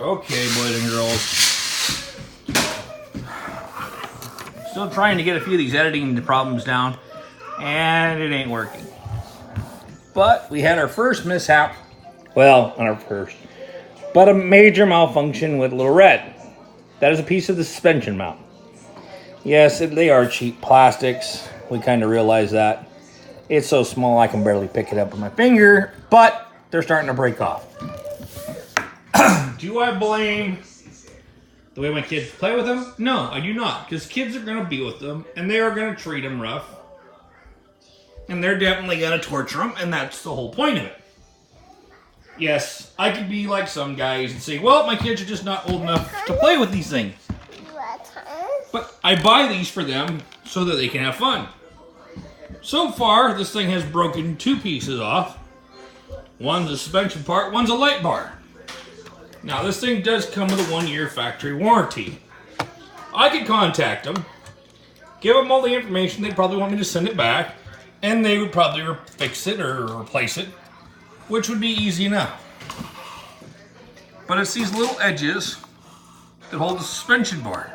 Okay, boys and girls. Still trying to get a few of these editing problems down, and it ain't working. But we had our first mishap. Well, not our first, but a major malfunction with Little Red. That is a piece of the suspension mount. Yes, they are cheap plastics. We kind of realize that. It's so small I can barely pick it up with my finger, but they're starting to break off. Do I blame the way my kids play with them? No, I do not, because kids are going to be with them, and they are going to treat them rough. And they're definitely going to torture them, and that's the whole point of it. Yes, I could be like some guys and say, well, my kids are just not old enough to play with these things. But I buy these for them so that they can have fun. So far, this thing has broken 2 pieces off. One's a suspension part, one's a light bar. Now, this thing does come with a 1-year factory warranty. I could contact them, give them all the information. They'd probably want me to send it back, and they would probably fix it or replace it, which would be easy enough. But it's these little edges that hold the suspension bar.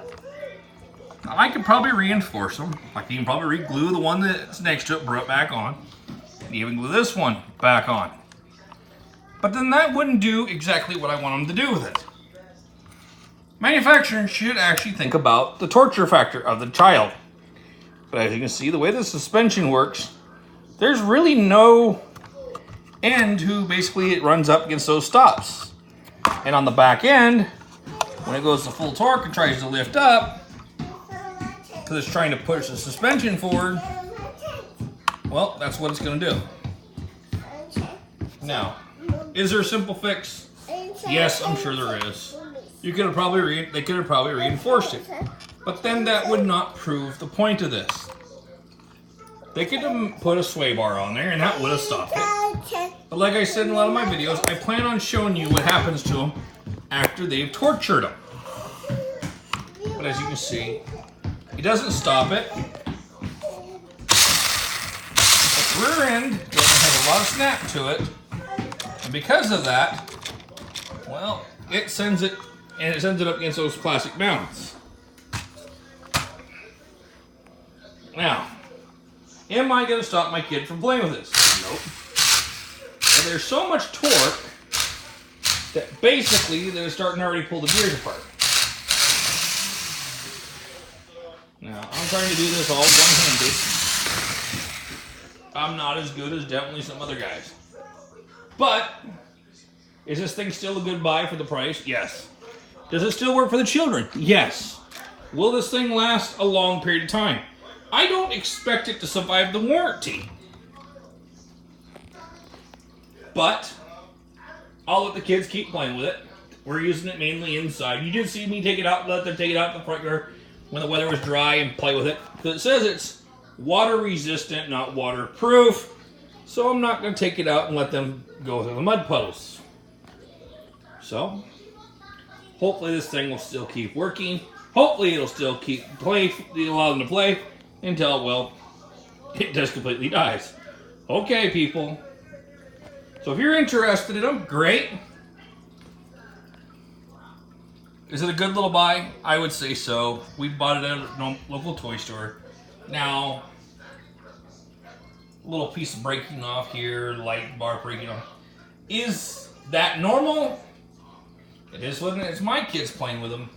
Now, I could probably reinforce them. I can even probably re-glue the one that's next to it back on, and even glue this one back on. But then that wouldn't do exactly what I want them to do with it. Manufacturers should actually think about the torture factor of the child. But as you can see, the way the suspension works, there's really no end to basically it runs up against those stops. And on the back end, when it goes to full torque and tries to lift up, because it's trying to push the suspension forward, well, that's what it's going to do. Now, is there a simple fix? Yes, I'm sure there is. They could have probably reinforced it, but then that would not prove the point of this. They could have put a sway bar on there, and that would have stopped it. But like I said in a lot of my videos, I plan on showing you what happens to them after they've tortured them. But as you can see, it doesn't stop it. The rear end doesn't have a lot of snap to it. And because of that, well, it sends it up against those plastic mounts. Now, am I going to stop my kid from playing with this? Nope. But there's so much torque that basically they're starting to already pull the gears apart. Now, I'm trying to do this all one-handed. I'm not as good as definitely some other guys. But, is this thing still a good buy for the price? Yes. Does it still work for the children? Yes. Will this thing last a long period of time? I don't expect it to survive the warranty. But, I'll let the kids keep playing with it. We're using it mainly inside. You did see me take it out, let them take it out in the front yard when the weather was dry and play with it. Because it says it's water resistant, not waterproof. So I'm not going to take it out and let them go through the mud puddles. So, hopefully this thing will still keep working. Hopefully it'll still keep allow them to play until, well, it just completely dies. Okay, people. So if you're interested in them, great. Is it a good little buy? I would say so. We bought it at a local toy store. Now, little piece of breaking off here, light bar breaking off. Is that normal? It is when it's my kids playing with them.